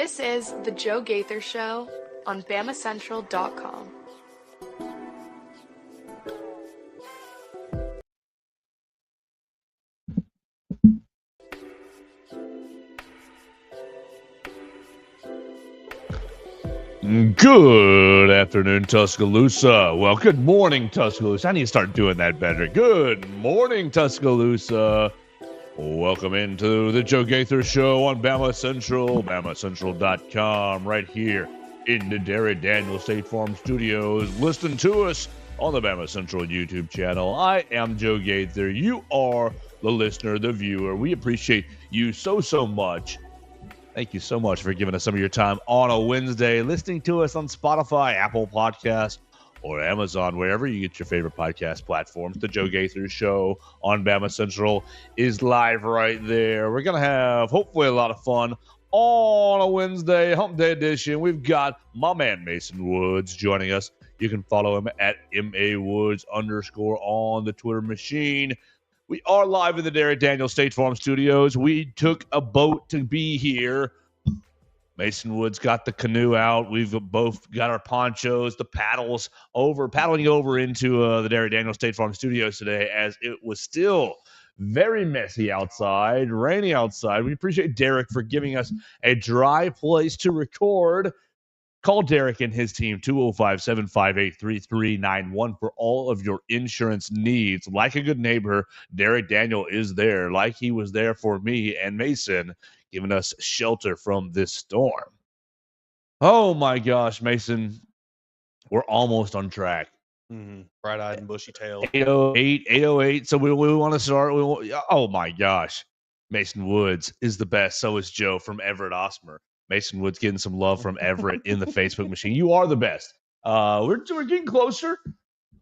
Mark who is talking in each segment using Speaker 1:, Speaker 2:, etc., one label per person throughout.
Speaker 1: This is The Joe Gaither Show on BamaCentral.com.
Speaker 2: Good afternoon, Tuscaloosa. Well, good morning, Tuscaloosa. I need to start doing that better. Good morning, Tuscaloosa. Welcome into the Joe Gaither Show on BamaCentral, BamaCentral.com, right here in the Derry Daniel State Farm Studios. Listen to us on the BamaCentral YouTube channel. I am Joe Gaither. You are the listener, the viewer. We appreciate you so much. Thank you so much for giving us some of your time on a Wednesday, listening to us on Spotify, Apple Podcasts, or Amazon, wherever you get your favorite podcast platforms. The Joe Gaither Show on Bama Central is live right there. We're going to have, hopefully, a lot of fun on a Wednesday, Hump Day edition. We've got my man, Mason Woods, joining us. You can follow him at MAWoods_ on the Twitter machine. We are live in the Derry Daniel State Farm Studios. We took a boat to be here. Mason Woods got the canoe out. We've both got our ponchos, the paddling over into the Derry Daniel State Farm Studios today, as it was still very messy outside, rainy outside. We appreciate Derek for giving us a dry place to record. Call Derek and his team, 205-758-3391, for all of your insurance needs. Like a good neighbor, Derek Daniel is there, like he was there for me and Mason, giving us shelter from this storm. Oh, my gosh, Mason. We're almost on track.
Speaker 3: Bright-eyed and bushy-tailed.
Speaker 2: 808. So we want to start. Oh, my gosh. Mason Woods is the best. So is Joe from Everett Osmer. Mason Woods getting some love from Everett in the Facebook machine. You are the best. We're getting closer.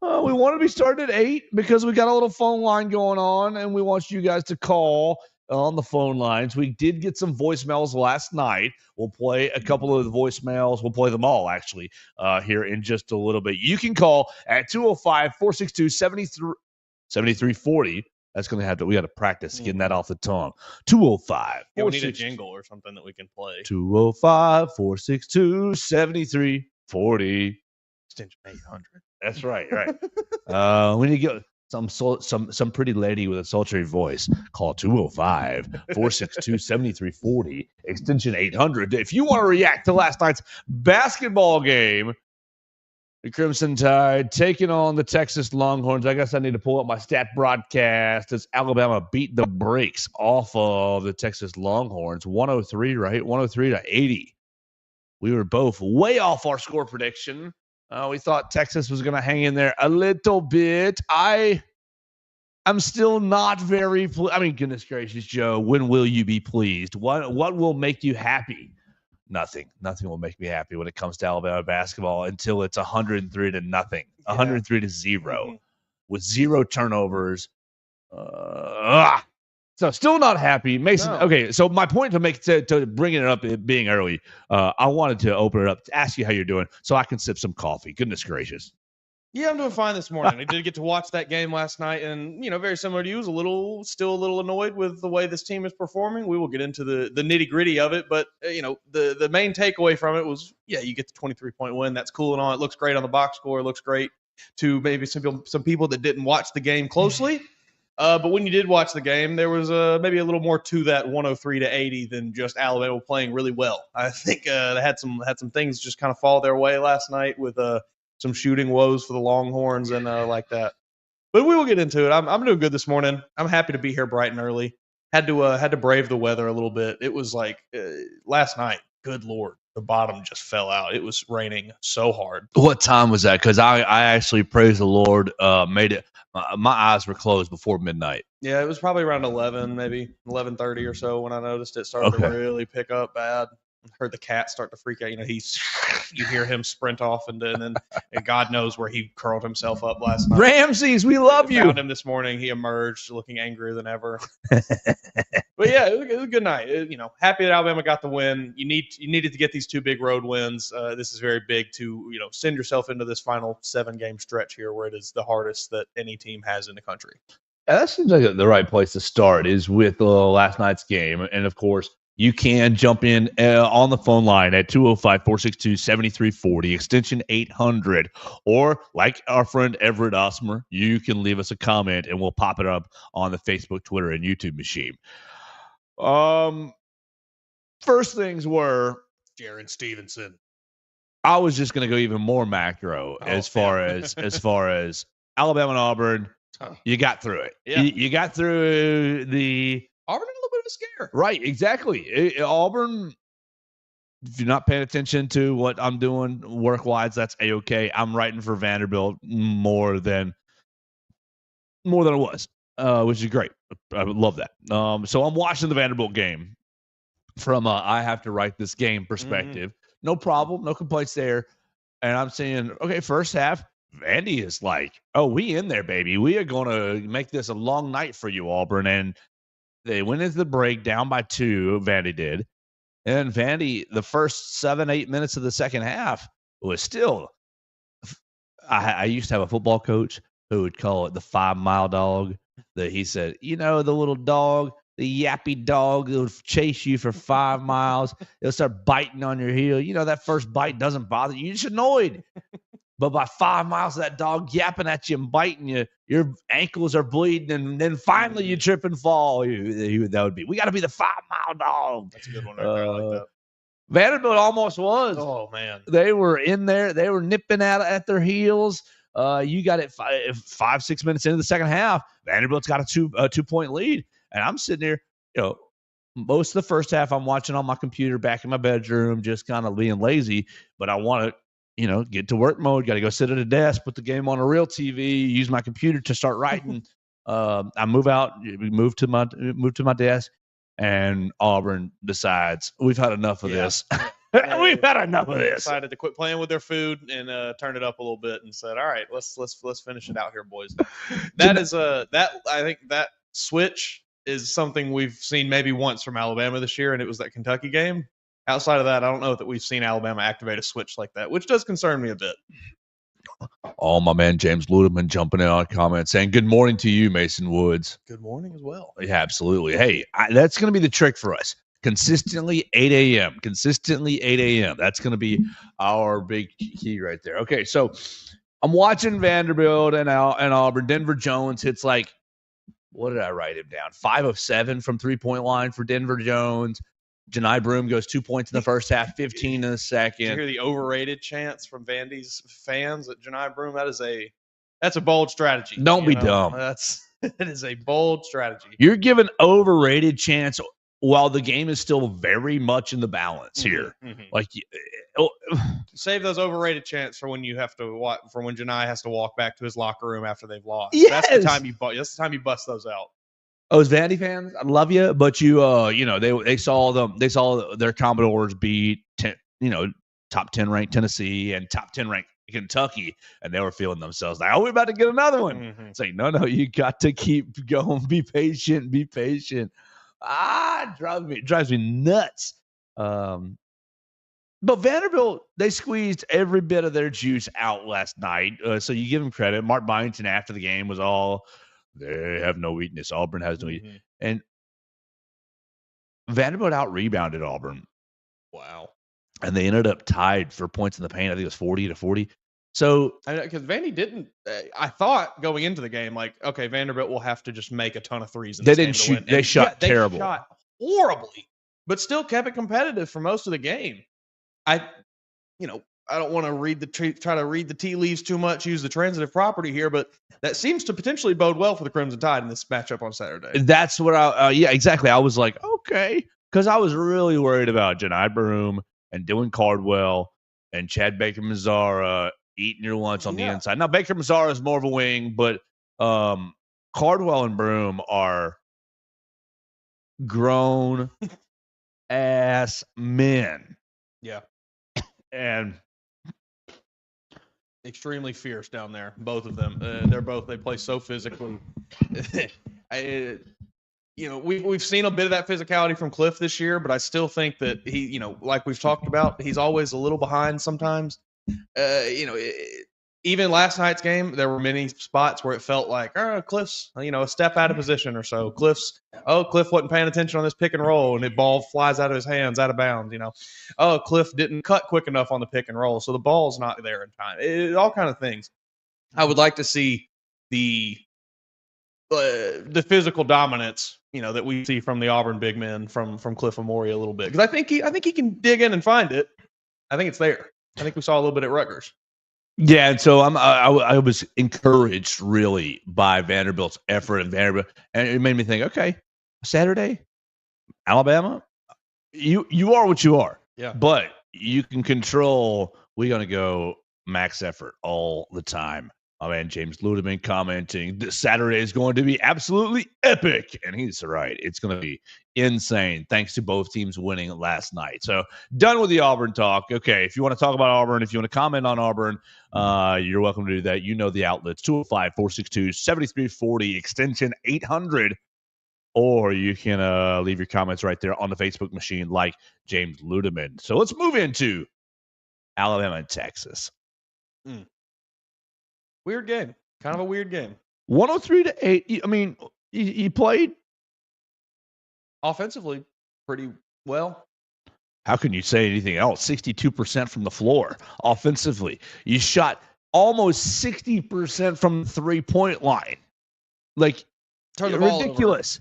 Speaker 2: We want to be starting at 8 because we got a little phone line going on, and we want you guys to call on the phone lines. We did get some voicemails last night. We'll play a couple of the voicemails. We'll play them all, actually, here in just a little bit. You can call at 205-462-7340. That's going to have to, we got to practice getting that off the tongue. 205.
Speaker 3: Yeah, we need a jingle or something that we can play.
Speaker 2: 205-462-7340.
Speaker 3: Extension 800.
Speaker 2: That's right. We need to get some pretty lady with a sultry voice. Call 205-462-7340, extension 800. If you want to react to last night's basketball game, the Crimson Tide taking on the Texas Longhorns. I guess I need to pull up my stat broadcast as Alabama beat the brakes off of the Texas Longhorns. 103, right? 103-80. We were both way off our score prediction. We thought Texas was going to hang in there a little bit. I'm still not very goodness gracious, Joe, when will you be pleased? What will make you happy? Nothing will make me happy when it comes to Alabama basketball until it's 103-0, 103-0, with 0 turnovers. So still not happy, Mason. No. Okay, so my point to bringing it up, it being early, I wanted to open it up to ask you how you're doing, so I can sip some coffee. Goodness gracious.
Speaker 3: Yeah, I'm doing fine this morning. I did get to watch that game last night, and very similar to you, was still a little annoyed with the way this team is performing. We will get into the nitty gritty of it, but the main takeaway from it was, you get the 23-point win. That's cool and all. It looks great on the box score. It looks great to maybe some people that didn't watch the game closely. But when you did watch the game, there was maybe a little more to that 103-80 than just Alabama playing really well. I think they had some things just kind of fall their way last night with some shooting woes for the Longhorns and like that. But we will get into it. I'm doing good this morning. I'm happy to be here bright and early. Had to brave the weather a little bit. It was like last night. Good Lord, the bottom just fell out. It was raining so hard.
Speaker 2: What time was that? Because I actually, praise the Lord, made it. My eyes were closed before midnight.
Speaker 3: Yeah, it was probably around 11, maybe 11:30 or so when I noticed it started to really pick up bad. Heard the cat start to freak out. You hear him sprint off, and God knows where he curled himself up last night.
Speaker 2: Ramses, we love you.
Speaker 3: Found him this morning. He emerged looking angrier than ever. But yeah, it was a good night. Happy that Alabama got the win. You needed to get these 2 big road wins. This is very big to send yourself into this final 7-game stretch here, where it is the hardest that any team has in the country.
Speaker 2: Yeah, that seems like the right place to start is with last night's game, and of course, you can jump in on the phone line at 205-462-7340, extension 800. Or, like our friend Everett Osmer, you can leave us a comment, and we'll pop it up on the Facebook, Twitter, and YouTube machine. First things were
Speaker 3: Jaron Stevenson.
Speaker 2: I was just going to go even more macro as far as Alabama and Auburn. You got through it.
Speaker 3: Yeah.
Speaker 2: You got through the
Speaker 3: Auburn had a little bit of a scare.
Speaker 2: Right, exactly. Auburn, if you're not paying attention to what I'm doing work-wise, that's A-okay. I'm writing for Vanderbilt more than it was, which is great. I would love that. So I'm watching the Vanderbilt game from I have to write this game perspective. No problem, no complaints there. And I'm saying, okay, first half, Vandy is like, oh, we in there, baby. We are going to make this a long night for you, Auburn. And they went into the break down by 2, Vandy did. And Vandy, the first 7-8 minutes of the second half was still I used to have a football coach who would call it the 5-mile dog. That he said, the little dog, the yappy dog that will chase you for 5 miles. It'll start biting on your heel. That first bite doesn't bother you. You're just annoyed. But by 5 miles of that dog yapping at you and biting you, your ankles are bleeding, and then finally you trip and fall. That would be. We got to be the 5-mile dog.
Speaker 3: That's a good one right there. I like that.
Speaker 2: Vanderbilt almost was.
Speaker 3: Oh, man.
Speaker 2: They were in there. They were nipping at their heels. You got it 5-6 minutes into the second half. Vanderbilt's got a 2-point lead. And I'm sitting there, most of the first half I'm watching on my computer back in my bedroom, just kind of being lazy. But I want to, get to work mode. Got to go sit at a desk, put the game on a real TV, use my computer to start writing. I move to my desk, and Auburn decides we've had enough of this. We've had enough of this.
Speaker 3: Decided to quit playing with their food and turn it up a little bit, and said, "All right, let's finish it out here, boys." I think that switch is something we've seen maybe once from Alabama this year, and it was that Kentucky game. Outside of that, I don't know that we've seen Alabama activate a switch like that, which does concern me a bit.
Speaker 2: Oh, my man James Ludeman jumping in on comments saying, good morning to you, Mason Woods.
Speaker 3: Good morning as well.
Speaker 2: Yeah, absolutely. Hey, that's going to be the trick for us. Consistently 8 a.m. Consistently 8 a.m. That's going to be our big key right there. Okay, so I'm watching Vanderbilt and Auburn. Denver Jones hits what did I write him down? 5 of 7 from three-point line for Denver Jones. Janai Broome goes 2 points in the first half, 15 in the second.
Speaker 3: Did you hear the overrated chants from Vandy's fans at Janai Broome? That's a bold strategy.
Speaker 2: Don't be dumb.
Speaker 3: It is a bold strategy.
Speaker 2: You're giving overrated chants while the game is still very much in the balance here.
Speaker 3: Save those overrated chants for when you have to when Janai has to walk back to his locker room after they've lost.
Speaker 2: Yes.
Speaker 3: That's the time you bust those out.
Speaker 2: Oh, as Vandy fans, I love you, but they saw their Commodores beat top 10 ranked Tennessee and top 10 ranked Kentucky, and they were feeling themselves like, oh, we're about to get another one. It's like, no, you got to keep going. Be patient. Drives me nuts. But Vanderbilt, they squeezed every bit of their juice out last night. So you give them credit. Mark Byington after the game was all, they have no weakness. Auburn has no weakness. And Vanderbilt out-rebounded Auburn.
Speaker 3: Wow.
Speaker 2: And they ended up tied for points in the paint. I think it was 40-40. So,
Speaker 3: because Vandy didn't, I thought going into the game, okay, Vanderbilt will have to just make a ton of threes.
Speaker 2: They didn't shoot. They shot terrible.
Speaker 3: They shot horribly, but still kept it competitive for most of the game. I don't want to try to read the tea leaves too much, use the transitive property here, but that seems to potentially bode well for the Crimson Tide in this matchup on Saturday.
Speaker 2: That's what yeah, exactly. I was like, okay, because I was really worried about Janai Broome and Dylan Cardwell and Chad Baker-Mazara eating your lunch on the inside. Now, Baker-Mazara is more of a wing, but Cardwell and Broome are grown ass men.
Speaker 3: Yeah.
Speaker 2: And
Speaker 3: extremely fierce down there, both of them. They play so physically. We've seen a bit of that physicality from Cliff this year, but I still think that he, like we've talked about, he's always a little behind sometimes. even last night's game, there were many spots where it felt like, Cliff's, a step out of position or so. Cliff wasn't paying attention on this pick and roll, and the ball flies out of his hands, out of bounds. Cliff didn't cut quick enough on the pick and roll, so the ball's not there in time. All kind of things. I would like to see the physical dominance, that we see from the Auburn big men from Cliff Amore a little bit, because I think he can dig in and find it. I think it's there. I think we saw a little bit at Rutgers.
Speaker 2: Yeah, and so I was encouraged really by Vanderbilt's effort, and it made me think, okay, Saturday, Alabama, you are what you are.
Speaker 3: Yeah.
Speaker 2: But you can control. We're gonna go max effort all the time. Oh man, James Ludeman commenting this Saturday is going to be absolutely epic, and he's right. It's going to be insane. Thanks to both teams winning last night. So done with the Auburn talk. Okay, if you want to talk about Auburn, if you want to comment on Auburn, you're welcome to do that. You know the outlets: 205-462-7340, extension 800. Or you can leave your comments right there on the Facebook machine like James Ludeman. So let's move into Alabama and Texas.
Speaker 3: Weird game. Kind of a weird game.
Speaker 2: 103-8. I mean, you played
Speaker 3: offensively pretty well.
Speaker 2: How can you say anything else? 62% from the floor offensively. You shot almost 60% from the three-point line. Like, ridiculous.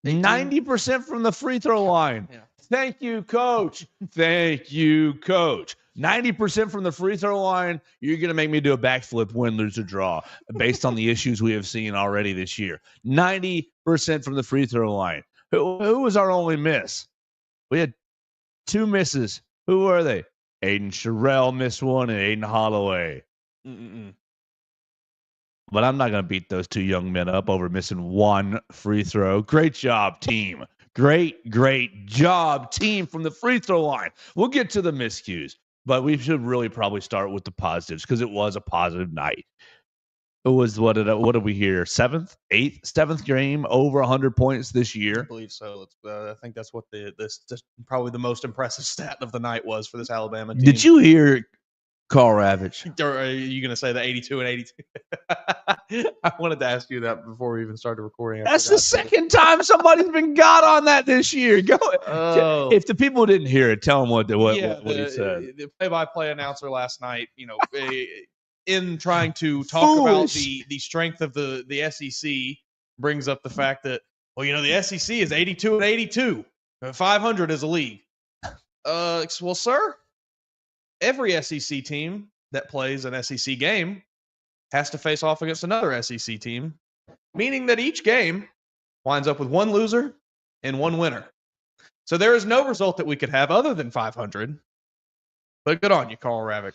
Speaker 2: 90% from the free throw line.
Speaker 3: Yeah.
Speaker 2: Thank you, coach. Thank you, coach. 90% from the free throw line. You're going to make me do a backflip, win, lose, or draw based on the issues we have seen already this year. 90% from the free throw line. Who was our only miss? We had two misses. Who were they? Aiden Sherrill missed one and Aiden Holloway. But I'm not going to beat those two young men up over missing one free throw. Great job, team. Great job, team, from the free throw line. We'll get to the miscues, but we should really probably start with the positives because it was a positive night. It was, what did we hear? Seventh game over 100 points this year.
Speaker 3: I believe so. I think that's what this probably the most impressive stat of the night was for this Alabama team.
Speaker 2: Did you hear Carl Ravitch?
Speaker 3: Or are you going to say the 82 and 82? I wanted to ask you that before we even started recording.
Speaker 2: That's the second time somebody's been got on that this year. Go. If the people didn't hear it, tell them what he said.
Speaker 3: The play-by-play announcer last night, in trying to talk about the strength of the SEC, brings up the fact that, the SEC is 82 and 82, 500 as a league. Well, sir, every SEC team that plays an SEC game has to face off against another SEC team, meaning that each game winds up with one loser and one winner. So there is no result that we could have other than 500. But good on you, Carl Ravitch.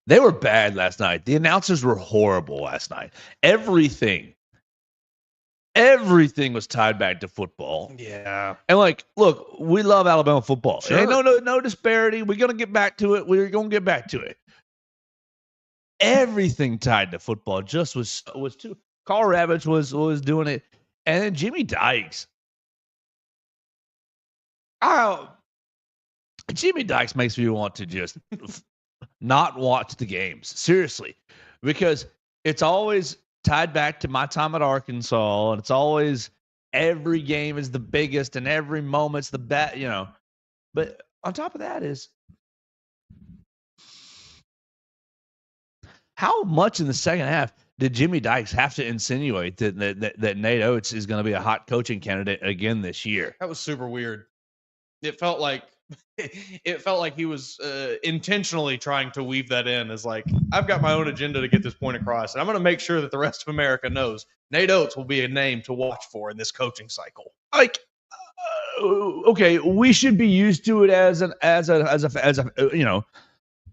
Speaker 2: They were bad last night. The announcers were horrible last night. Everything was tied back to football.
Speaker 3: Yeah.
Speaker 2: And look, we love Alabama football.
Speaker 3: Sure.
Speaker 2: Ain't no disparity. We're going to get back to it. We're going to get back to it. Everything tied to football just was too. Carl Ravitch was doing it. And then Jimmy Dykes. Jimmy Dykes makes me want to just not watch the games. Seriously. Because it's always tied back to my time at Arkansas, and it's always every game is the biggest and every moment's the best, But on top of that is, how much in the second half did Jimmy Dykes have to insinuate that Nate Oates is going to be a hot coaching candidate again this year?
Speaker 3: That was super weird. It felt like he was intentionally trying to weave that in as I've got my own agenda to get this point across, and I'm going to make sure that the rest of America knows Nate Oates will be a name to watch for in this coaching cycle.
Speaker 2: Okay, we should be used to it as a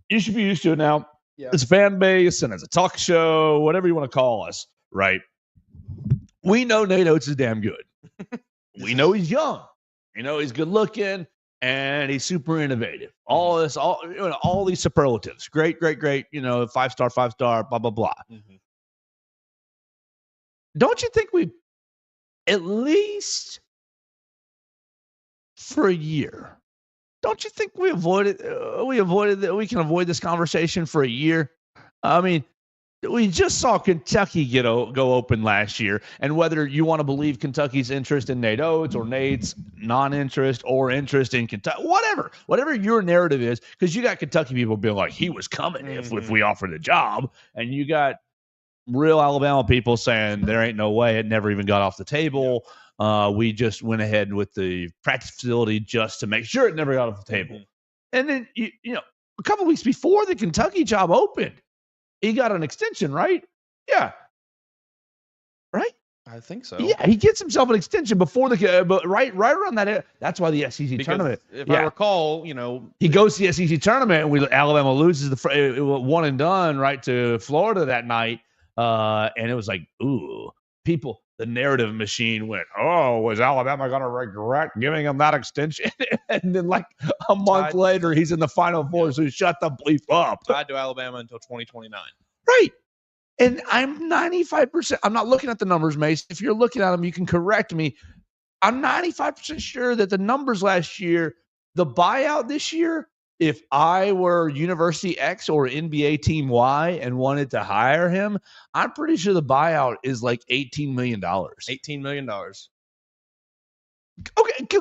Speaker 2: you should be used to it now.
Speaker 3: Yeah.
Speaker 2: As a fan base and as a talk show, whatever you want to call us, right? We know Nate Oates is damn good. We know he's young. He's good looking and he's super innovative. All these superlatives. Great, 5-star, blah, blah, blah.
Speaker 3: Mm-hmm.
Speaker 2: Don't you think we, at least for a year, don't you think we can avoid this conversation for a year? I mean, We just saw Kentucky go open last year, and whether you want to believe Kentucky's interest in Nate Oates or Nate's non-interest or interest in Kentucky, whatever your narrative is, because you got Kentucky people being like, he was coming if we offered the job, and you got real Alabama people saying there ain't no way, it never even got off the table. We just went ahead with the practice facility just to make sure it never got off the table. And then, you know, a couple weeks before the Kentucky job opened, he got an extension, right? Yeah. Right?
Speaker 3: I think so.
Speaker 2: Yeah, he gets himself an extension before but right around that. That's why the SEC tournament.
Speaker 3: If I recall, you know,
Speaker 2: he goes to the SEC tournament, and Alabama loses the one and done right to Florida that night, and it was like, ooh, the narrative machine went, oh, was Alabama going to regret giving him that extension? And then like a month later, he's in the Final Four, so shut the bleep up.
Speaker 3: Tied to Alabama until 2029.
Speaker 2: Right. And I'm 95%. I'm not looking at the numbers, Mace. If you're looking at them, you can correct me. I'm 95% sure that the numbers last year, the buyout this year, if I were University X or NBA Team Y and wanted to hire him, I'm pretty sure the buyout is like $18 million.
Speaker 3: $18 million.
Speaker 2: Okay,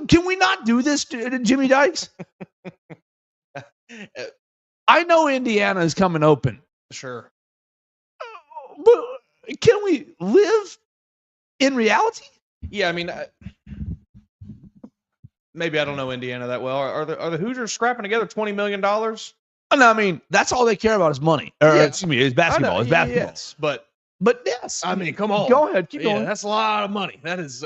Speaker 2: can we not do this to Jimmy Dykes? I know Indiana is coming open.
Speaker 3: Sure.
Speaker 2: But can we live in reality?
Speaker 3: Yeah, I mean, maybe I don't know Indiana that well. Are the Hoosiers scrapping together $20 million?
Speaker 2: No, I mean, that's all they care about is money. Or, excuse me, is basketball. It's basketball.
Speaker 3: Yes, but
Speaker 2: yes.
Speaker 3: I mean, come on.
Speaker 2: Go ahead. Keep going.
Speaker 3: That's a lot of money. That is,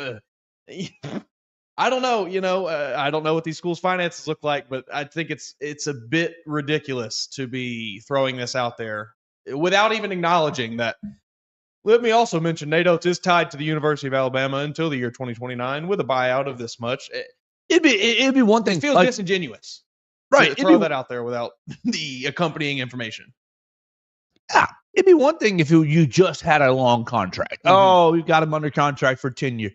Speaker 3: I don't know. You know, I don't know what these schools' finances look like, but I think it's a bit ridiculous to be throwing this out there without even acknowledging that. Let me also mention Nate Oates is tied to the University of Alabama until the year 2029 with a buyout of this much.
Speaker 2: It'd be one thing.
Speaker 3: It feels disingenuous.
Speaker 2: Right.
Speaker 3: To throw that out there without the accompanying information.
Speaker 2: Yeah. It'd be one thing if you just had a long contract. Mm-hmm. Oh, we've got him under contract for 10 years.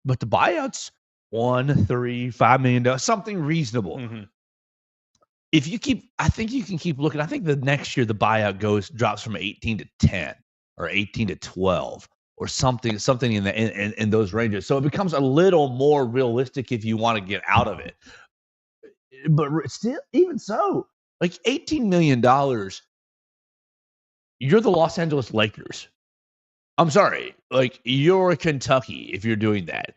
Speaker 2: But the buyouts, $1, $3, $5 million, something reasonable.
Speaker 3: Mm-hmm.
Speaker 2: I think you can keep looking. I think the next year the buyout drops from 18 to 10 or 18 to 12 or something in those ranges. So it becomes a little more realistic if you want to get out of it. But still, even so, like $18 million, you're the Los Angeles Lakers. I'm sorry, like you're Kentucky if you're doing that.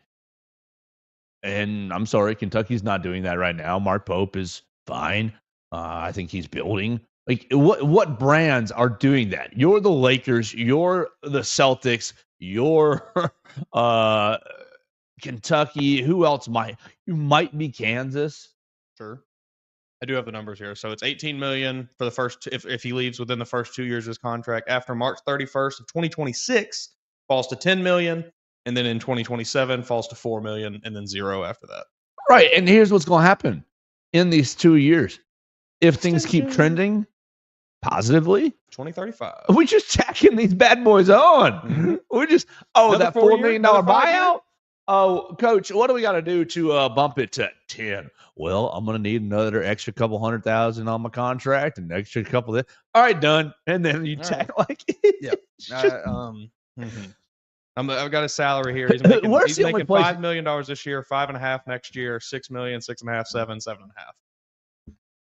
Speaker 2: And I'm sorry, Kentucky's not doing that right now. Mark Pope is fine. I think he's building. Like what brands are doing that? You're the Lakers. You're the Celtics. You're Kentucky. Who else you might be Kansas?
Speaker 3: Sure. I do have the numbers here. So it's $18 million for the first if he leaves within the first 2 years of his contract. After March 31st of 2026, falls to $10 million, and then in 2027 falls to $4 million, and then $0 after that.
Speaker 2: Right. And here's what's going to happen in these 2 years. If things keep trending positively,
Speaker 3: 2035.
Speaker 2: We just tacking these bad boys on.
Speaker 3: Mm-hmm.
Speaker 2: We just that $4 million buyout. Oh, Coach, what do we got to do to bump it to 10? Well, I'm going to need another extra couple $100,000 on my contract and extra couple of. All right, done. And then you tack like
Speaker 3: yeah. I've got his salary here. He's making $5 million this year, 5.5 next year, $6 million, 6.5, 7, 7.5.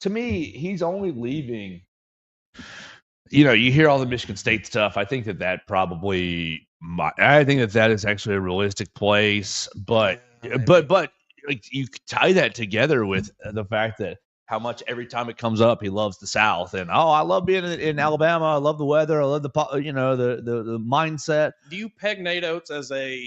Speaker 2: To me, he's only leaving. You know, you hear all the Michigan State stuff. I think that probably. I think that is actually a realistic place, but like, you tie that together with the fact that how much every time it comes up, he loves the South, and I love being in Alabama. I love the weather. I love the mindset.
Speaker 3: Do you peg Nate Oates as a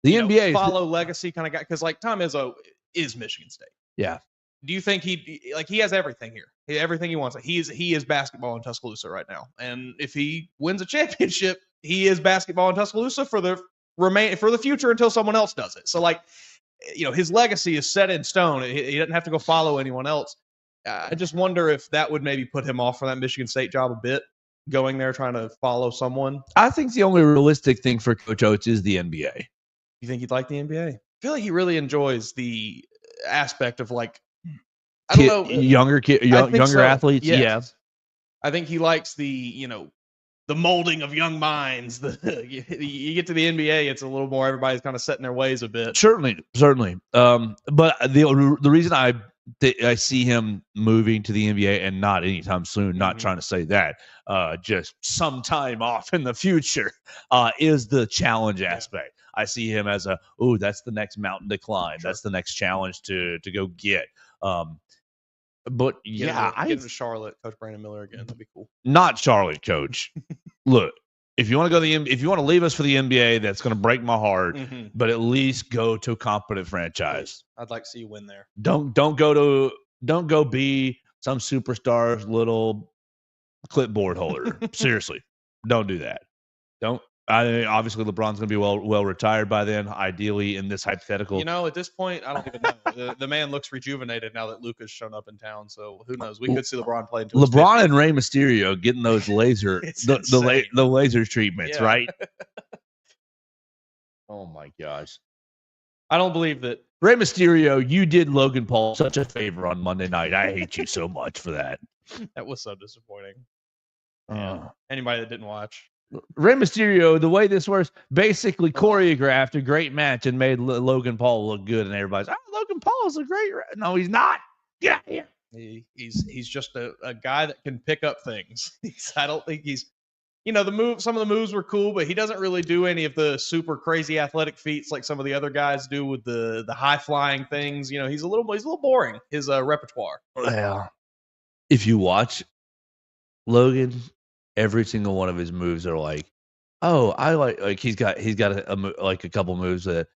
Speaker 2: NBA
Speaker 3: follow legacy kind of guy? Because like Tom Izzo is Michigan State.
Speaker 2: Yeah.
Speaker 3: Do you think he has everything here? Everything he wants. He is basketball in Tuscaloosa right now. And if he wins a championship, he is basketball in Tuscaloosa for the future until someone else does it. So like, his legacy is set in stone. He doesn't have to go follow anyone else. I just wonder if that would maybe put him off from that Michigan State job a bit, going there trying to follow someone.
Speaker 2: I think the only realistic thing for Coach Oates is the NBA.
Speaker 3: You think he'd like the NBA? I feel like he really enjoys the aspect of like, I don't know,
Speaker 2: younger
Speaker 3: so.
Speaker 2: athletes.
Speaker 3: Yes.
Speaker 2: Yeah.
Speaker 3: I think he likes the molding of young minds. You get to the NBA, it's a little more everybody's kind of set in their ways a bit.
Speaker 2: Certainly. But the reason I see him moving to the NBA and not anytime soon, not trying to say that, just sometime off in the future, is the challenge aspect. I see him as that's the next mountain to climb. Sure. That's the next challenge to go get. But
Speaker 3: get into Charlotte, Coach Brandon Miller again. That'd be cool.
Speaker 2: Not Charlotte, Coach. Look, if you want to go if you want to leave us for the NBA, that's going to break my heart. But at least go to a competent franchise.
Speaker 3: I'd like to see you win there.
Speaker 2: Don't go be some superstar's little clipboard holder. Seriously, don't do that. Don't. Obviously, LeBron's going to be well retired by then. Ideally, in this hypothetical,
Speaker 3: at this point, I don't even know. The man looks rejuvenated now that Luka's shown up in town. So who knows? We could see LeBron play.
Speaker 2: LeBron and Rey Mysterio getting those laser the laser treatments, right? Oh my gosh!
Speaker 3: I don't believe that.
Speaker 2: Rey Mysterio, you did Logan Paul such a favor on Monday night. I hate you so much for that.
Speaker 3: That was so disappointing. Anybody that didn't watch.
Speaker 2: Rey Mysterio, the way this works, basically choreographed a great match and made Logan Paul look good, and everybody's, Logan Paul is a great. No, he's not. Get out of here.
Speaker 3: He's just a guy that can pick up things. I don't think he's, some of the moves were cool, but he doesn't really do any of the super crazy athletic feats like some of the other guys do with the high flying things. He's a little boring. His repertoire.
Speaker 2: Well, if you watch Logan, every single one of his moves are like, I like he's got a couple moves that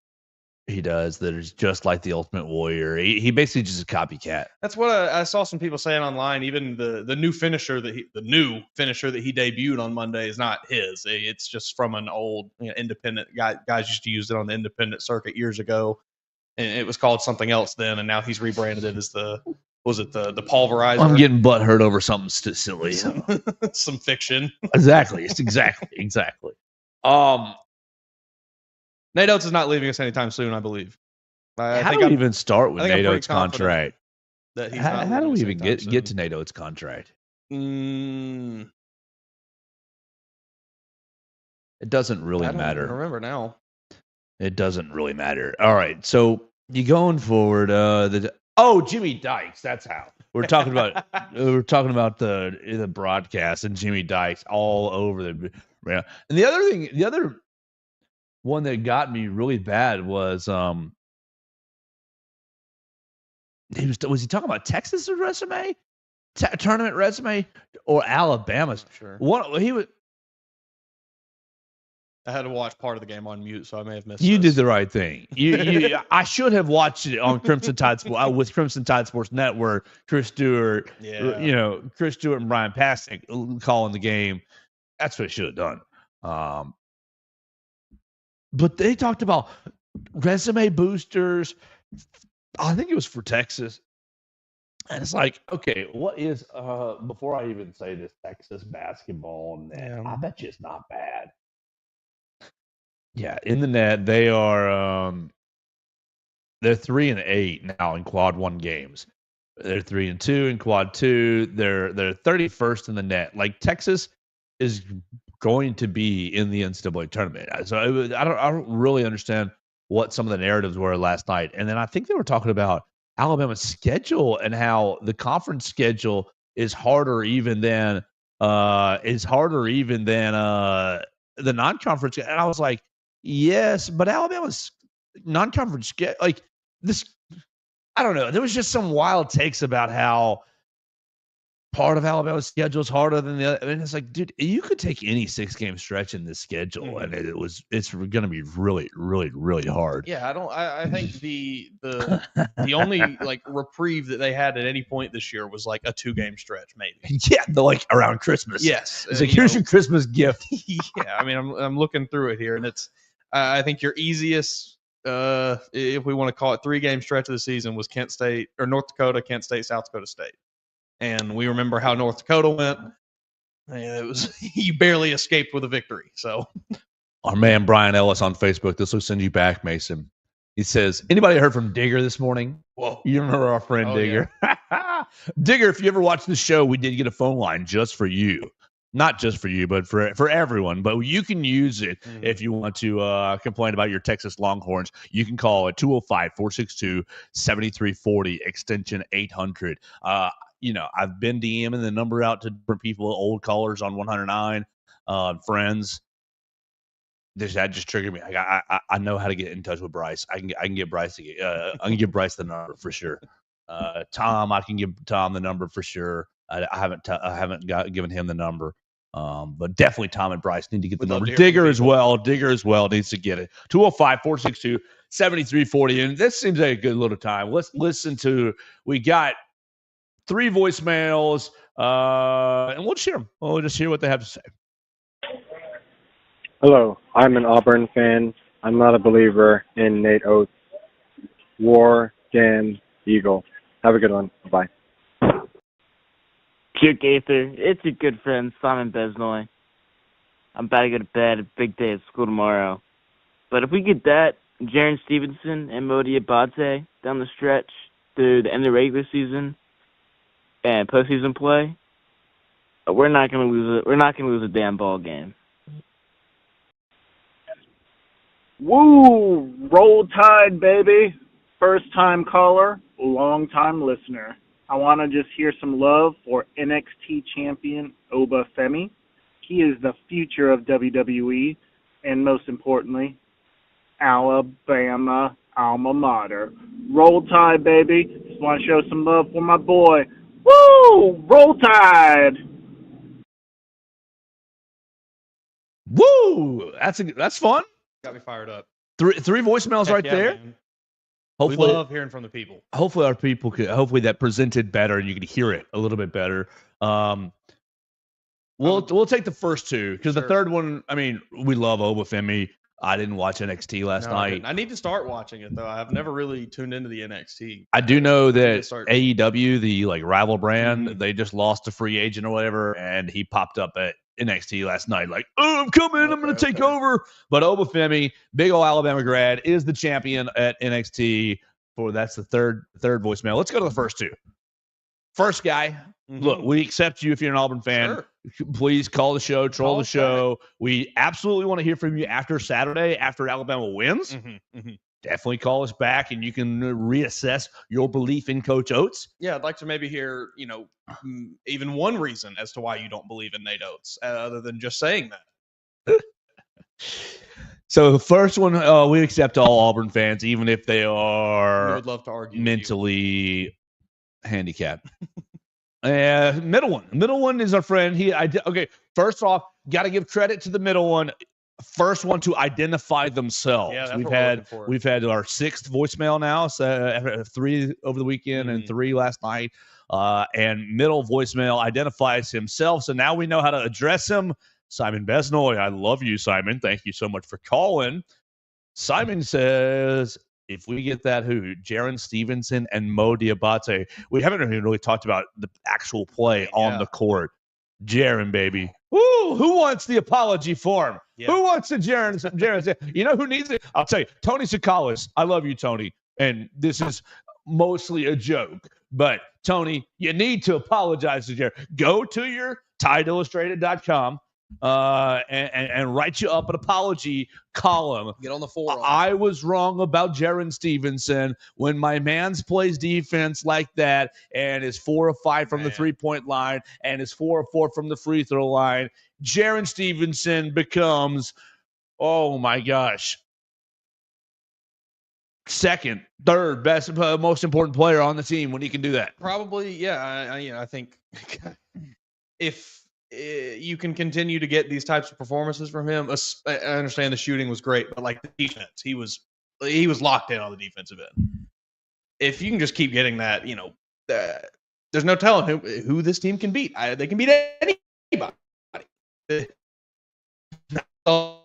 Speaker 2: he does that is just like the Ultimate Warrior. He basically just a copycat.
Speaker 3: That's what I saw some people saying online. Even the new finisher that he debuted on Monday is not his. It's just from an old independent guy. Guys used to use it on the independent circuit years ago, and it was called something else then. And now he's rebranded it as the pulverizer.
Speaker 2: I'm getting butthurt over something silly.
Speaker 3: Some fiction.
Speaker 2: Exactly. It's exactly.
Speaker 3: Nate Oates is not leaving us anytime soon, I believe.
Speaker 2: How do we even start with Nate Oates' contract?
Speaker 3: How
Speaker 2: do we even get to Nate Oates' contract?
Speaker 3: It
Speaker 2: doesn't really matter.
Speaker 3: I don't remember now.
Speaker 2: It doesn't really matter. All right, so you going forward? Jimmy Dykes. That's how we're talking about. We're talking about the broadcast and Jimmy Dykes all over the. And the other one that got me really bad was was he talking about Texas' resume, tournament resume, or Alabama's?
Speaker 3: Sure. I had to watch part of the game on mute, so I may have missed.
Speaker 2: You did the right thing. I should have watched it on Crimson Tide with Crimson Tide Sports Network. Chris Stewart, Chris Stewart and Brian Pasnick calling the game. That's what I should have done. But they talked about resume boosters. I think it was for Texas. And it's like, okay, what is before I even say this, Texas basketball net? I bet you it's not bad. Yeah, in the net, they are they're 3-8 now in quad 1 games. They're 3-2 in quad 2. They're 31st in the net. Like Texas is going to be in the NCAA tournament. So I don't really understand what some of the narratives were last night. And then I think they were talking about Alabama's schedule and how the conference schedule is harder even than the non-conference. And I was like, yes, but Alabama's non-conference like this. I don't know. There was just some wild takes about how part of Alabama's schedule is harder than the other. And it's like, dude, you could take any 6-game stretch in this schedule, and it's going to be really, really, really hard.
Speaker 3: Yeah, I think the only like reprieve that they had at any point this year was like a 2-game stretch, maybe.
Speaker 2: Yeah, like around Christmas.
Speaker 3: Yes,
Speaker 2: it's like here's your Christmas gift.
Speaker 3: Yeah, I mean, I'm looking through it here, and it's I think your easiest. If we want to call it 3-game stretch of the season was Kent State or North Dakota, Kent State, South Dakota State. And we remember how North Dakota went. It was you barely escaped with a victory. So
Speaker 2: our man Brian Ellis on Facebook, this will send you back, Mason. He says, anybody heard from Digger this morning?
Speaker 3: Whoa.
Speaker 2: You remember our friend Digger?
Speaker 3: Yeah.
Speaker 2: Digger, if you ever watch the show, we did get a phone line just for you. Not just for you, but for everyone. But you can use it if you want to complain about your Texas Longhorns. You can call at 205-462-7340, extension 800. I've been DMing the number out to different people, old callers on 109, friends. That just triggered me. I know how to get in touch with Bryce. I can get Bryce. I can give Bryce the number for sure. Tom, I can give Tom the number for sure. I haven't given him the number. But definitely Tom and Bryce need to get the number. Digger as well needs to get it. 205-462-7340. And this seems like a good little time. Let's listen to. We got 3 voicemails, and we'll share them. We'll just hear what they have to say.
Speaker 4: Hello, I'm an Auburn fan. I'm not a believer in Nate Oates. War, damn, Eagle. Have a good one. Bye.
Speaker 5: Dear Gaither, it's your good friend Simon Besnoy. I'm about to go to bed. A big day at school tomorrow. But if we get that, Jaron Stevenson and Modi Abate down the stretch through the end of the regular season and postseason play, we're not gonna lose it. We're not gonna lose a damn ball game.
Speaker 6: Woo! Roll Tide, baby. First-time caller, long-time listener. I want to just hear some love for NXT champion Oba Femi. He is the future of WWE, and most importantly, Alabama alma mater. Roll Tide, baby. Just want to show some love for my boy. Woo! Roll Tide!
Speaker 2: Woo! That's fun.
Speaker 3: Got me fired up.
Speaker 2: Three voicemails right there.
Speaker 3: Man.
Speaker 2: Hopefully,
Speaker 3: we love hearing from the people.
Speaker 2: Hopefully, our people could. Hopefully, that presented better, and you could hear it a little bit better. We'll take the first 2 because the third one. I mean, we love Obafemi. I didn't watch NXT last night.
Speaker 3: I need to start watching it though. I've never really tuned into the NXT.
Speaker 2: I do know that AEW, the rival brand, they just lost a free agent or whatever, and he popped up at NXT last night, like, oh, I'm coming, I'm going to take over. But Obafemi, big old Alabama grad, is the champion at NXT. That's the third voicemail. Let's go to the first 2. First guy, look, we accept you if you're an Auburn fan.
Speaker 3: Sure.
Speaker 2: Please call the show, troll the show. We absolutely want to hear from you after Saturday, after Alabama wins. Definitely call us back, and you can reassess your belief in Coach Oates.
Speaker 3: Yeah, I'd like to maybe hear, even one reason as to why you don't believe in Nate Oates, other than just saying that.
Speaker 2: So the first one, we accept all Auburn fans, even if they are
Speaker 3: would love to argue
Speaker 2: mentally handicapped. Middle one is our friend. Okay, first off, got to give credit to the middle one. First one to identify themselves.
Speaker 3: Yeah,
Speaker 2: we've had our 6th voicemail now, so 3 over the weekend and 3 last night. And middle voicemail identifies himself, so now we know how to address him. Simon Besnoy, I love you, Simon. Thank you so much for calling. Simon says, if we get that Jaron Stevenson and Mo Diabate, we haven't even really talked about the actual play on the court. Jaron, baby. Woo, who wants the apology form? Yeah. Who wants the Jaron? You know who needs it? I'll tell you, Tony Sakalis. I love you, Tony. And this is mostly a joke. But, Tony, you need to apologize to Jaron. Go to your TideIllustrated.com and write you up an apology column.
Speaker 3: Get on the forum.
Speaker 2: I was wrong about Jaron Stevenson. When my man's plays defense like that and is 4 of 5 from the 3-point line and is 4 of 4 from the free throw line, Jaron Stevenson becomes, oh my gosh, second, third best, most important player on the team when he can do that.
Speaker 3: Probably, yeah. I think if you can continue to get these types of performances from him. I understand the shooting was great, but like the defense, he was locked in on the defensive end. If you can just keep getting that, there's no telling who this team can beat. They can beat anybody. It's a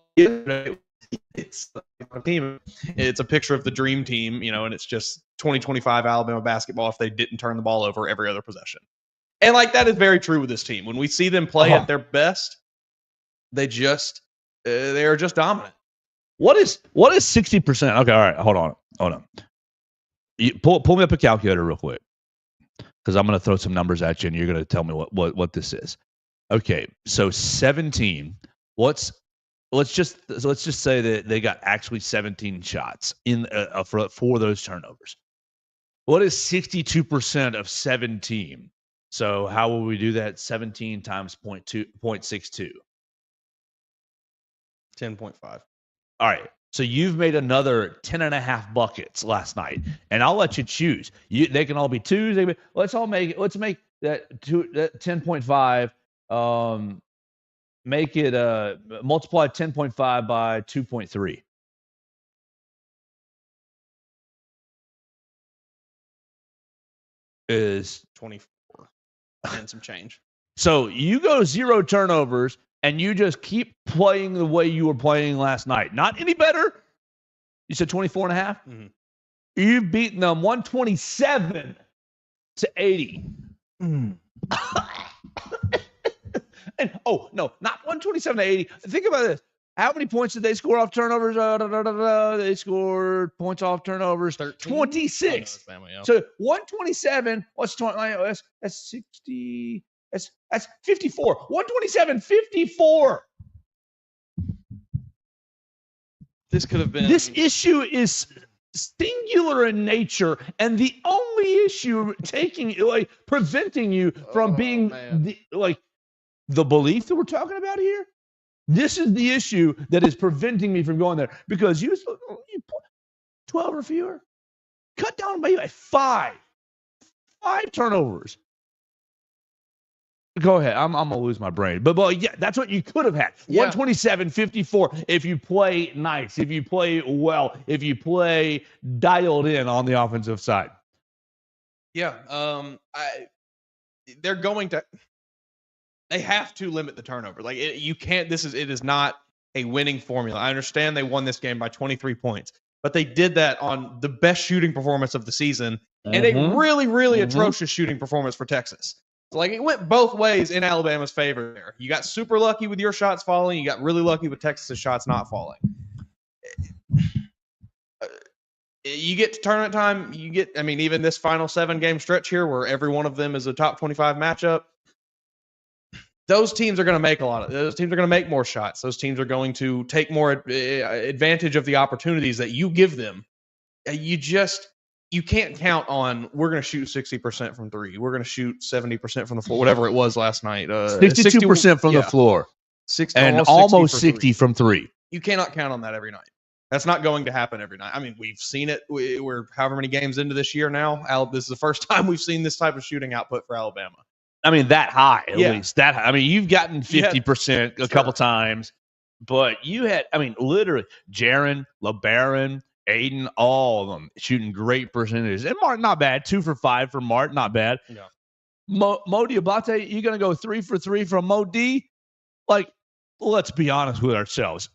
Speaker 3: team. It's a picture of the dream team, and it's just 2025 Alabama basketball if they didn't turn the ball over every other possession. And that is very true with this team. When we see them play at their best, they are just dominant.
Speaker 2: What is 60%? Okay, all right, hold on. You pull me up a calculator real quick. because I'm going to throw some numbers at you, and you're going to tell me what this is. Okay, so 17. Let's just say that they got actually 17 shots in for those turnovers. What is 62% of 17? So how will we do that? 17 times 0.62.
Speaker 3: 10.5.
Speaker 2: All right. So you've made another 10.5 buckets last night, and I'll let you choose. They can all be twos. Let's make that 10.5. Make it multiply 10.5 by 2.3. Is
Speaker 3: 24 and some change.
Speaker 2: So you go 0 turnovers, and you just keep playing the way you were playing last night. Not any better. You said 24 and a half?
Speaker 3: Mm-hmm.
Speaker 2: You've beaten them 127 to 80. And oh, no, not 127 to 80. Think about this. How many points did they score off turnovers? They scored points off turnovers.
Speaker 3: 13?
Speaker 2: 26.
Speaker 3: Family, yeah.
Speaker 2: So 127. What's 20? That's 60. That's 54. 127, 54.
Speaker 3: This could have been.
Speaker 2: This issue is singular in nature, and the only issue preventing you from being the belief that we're talking about here. This is the issue that is preventing me from going there, because you 12 or fewer, cut down by 5 turnovers. Go ahead. I'm gonna lose my brain, but yeah, that's what you could have had.
Speaker 3: Yeah.
Speaker 2: 127-54. If you play nice, if you play well, if you play dialed in on the offensive side.
Speaker 3: Yeah. They're going to. They have to limit the turnover. You can't. It is not a winning formula. I understand they won this game by 23 points, but they did that on the best shooting performance of the season and a really, really atrocious shooting performance for Texas. So it went both ways in Alabama's favor there. You got super lucky with your shots falling. You got really lucky with Texas's shots not falling. You get to tournament time, even this final 7-game stretch here where every one of them is a top 25 matchup, those teams are going to make those teams are going to make more shots. Those teams are going to take more advantage of the opportunities that you give them. You can't count on, we're going to shoot 60% from 3. We're going to shoot 70% from the floor, whatever it was last night.
Speaker 2: 62% from the floor.
Speaker 3: 60,
Speaker 2: and almost 60 from 3.
Speaker 3: You cannot count on that every night. That's not going to happen every night. We've seen it. We're however many games into this year now. This is the first time we've seen this type of shooting output for Alabama.
Speaker 2: That high, at least. That high. You've gotten 50% a couple times, but you had, literally, Jaron, LeBaron, Aiden, all of them shooting great percentages. And Mart, not bad. 2 for 5 for Mart, not bad.
Speaker 3: Yeah.
Speaker 2: Mo Diabate, you going to go 3 for 3 from Mo D? Let's be honest with ourselves.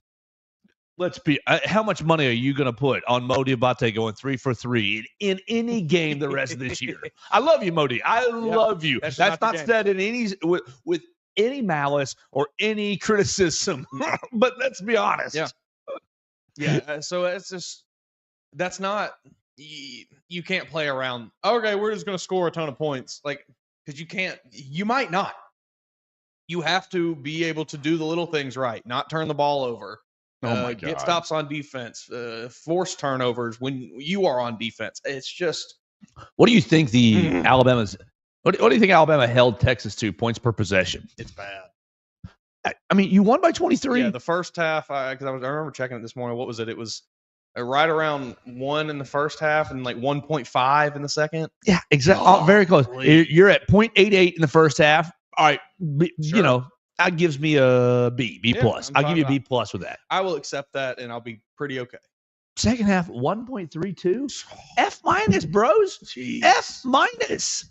Speaker 2: How much money are you going to put on Mo Diabate going 3 for 3 in any game the rest of this year? I love you, Modi. I love you. That's not said in any with any malice or any criticism. But let's be honest.
Speaker 3: Yeah. Yeah. So it's just that's not you can't play around. Okay, we're just going to score a ton of points, because you can't. You might not. You have to be able to do the little things right, not turn the ball over.
Speaker 2: Oh my God.
Speaker 3: Get stops on defense, force turnovers when you are on defense. It's just.
Speaker 2: What do you think What do you think Alabama held Texas to points per possession?
Speaker 3: It's bad.
Speaker 2: You won by 23.
Speaker 3: Yeah, the first half, because I remember checking it this morning. What was it? It was right around 1 in the first half and 1.5 in the second.
Speaker 2: Yeah, exactly. Very close. You're at 0.88 in the first half. All right,
Speaker 3: Sure.
Speaker 2: that gives me a B plus. I'll give you a B plus with that.
Speaker 3: I will accept that, and I'll be pretty okay.
Speaker 2: Second half, 1.32. F minus, bros.
Speaker 3: Jeez.
Speaker 2: F minus.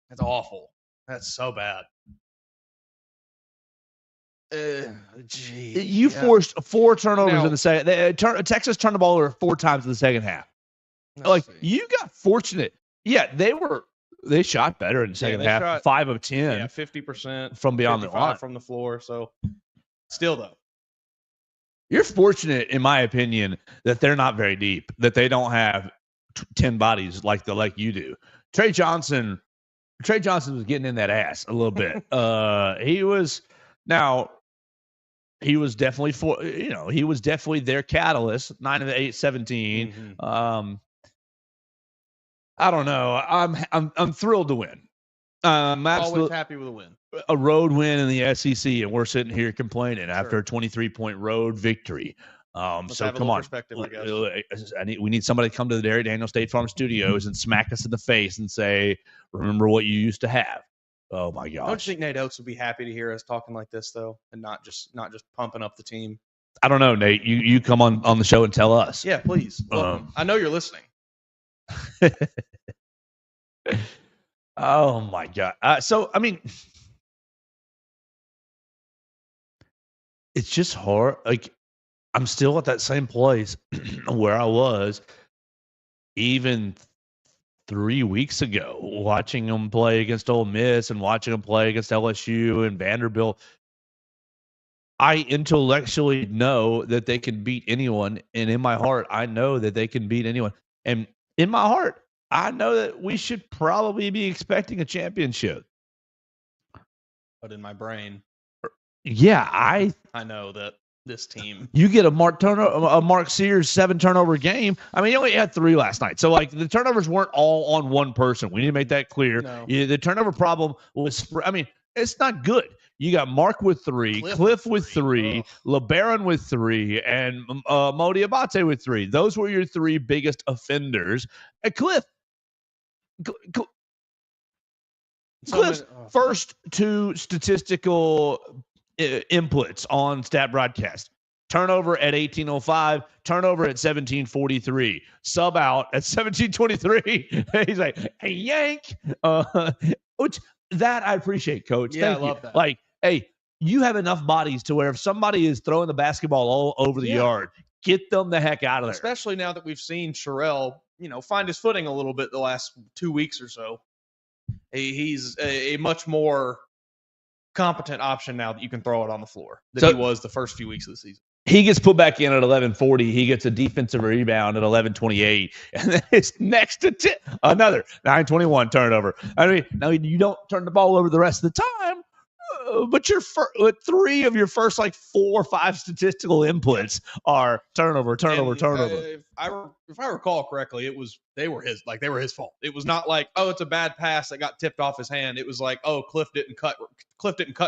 Speaker 3: That's awful. That's so bad.
Speaker 2: You forced 4 turnovers in the second. Texas turned the ball over 4 times in the second half. You got fortunate. Yeah, they shot better in the second half. 5 of 10.
Speaker 3: Yeah, 50%
Speaker 2: from beyond the line,
Speaker 3: from the floor. So, still though,
Speaker 2: you're fortunate, in my opinion, that they're not very deep. That they don't have 10 bodies like you do. Trey Johnson Trey Johnson was getting in that ass a little bit. He was definitely their catalyst. 9 of the 8, 17.
Speaker 3: Mm-hmm.
Speaker 2: I don't know. I'm thrilled to win.
Speaker 3: Always happy with a win.
Speaker 2: A road win in the SEC, and we're sitting here complaining after a 23-point road victory. So come on,
Speaker 3: perspective, I guess.
Speaker 2: we need somebody to come to the Derry Daniel State Farm Studios and smack us in the face and say, "Remember what you used to have." Oh my gosh!
Speaker 3: Don't you think Nate Oates would be happy to hear us talking like this though, and not just pumping up the team?
Speaker 2: I don't know, Nate. You come on the show and tell us.
Speaker 3: Yeah, please. I know you're listening.
Speaker 2: Oh my God! So I mean, it's just hard. Like, I'm still at that same place where I was even 3 weeks ago, watching them play against Ole Miss and watching them play against LSU and Vanderbilt. I intellectually know that they can beat anyone, and in my heart, I know that they can beat anyone. And in my heart, I know that we should probably be expecting a championship.
Speaker 3: But in my brain,
Speaker 2: yeah,
Speaker 3: I know that this team.
Speaker 2: You get a Mark Sears 7 turnover game. I mean, he only had 3 last night. So, like, the turnovers weren't all on one person. We need to make that clear.
Speaker 3: No.
Speaker 2: The turnover problem was, I mean, it's not good. You got Mark with 3, Cliff with 3, LeBaron with 3, and Modi Abate with 3. Those were your 3 biggest offenders. And Cliff's first 2 statistical inputs on stat broadcast: turnover at 18:05, turnover at 17:43, sub out at 17:23. He's like, "Hey, yank," which that I appreciate, Coach.
Speaker 3: Yeah,
Speaker 2: Thank
Speaker 3: I love
Speaker 2: you.
Speaker 3: that.
Speaker 2: Like, hey, you have enough bodies to where if somebody is throwing the basketball all over the yard, get them the heck out of there.
Speaker 3: Especially now that we've seen Sherelle, find his footing a little bit the last 2 weeks or so. He's a much more competent option now that you can throw it on the floor than he was the first few weeks of the season.
Speaker 2: He gets put back in at 11:40. He gets a defensive rebound at 11:28, and then it's next to another 9:21 turnover. I mean, now you don't turn the ball over the rest of the time, but your 3 of your first 4 or 5 statistical inputs are turnover.
Speaker 3: If I recall correctly, they were his fault. It was not like, oh, it's a bad pass that got tipped off his hand. It was like, oh, Cliff didn't cut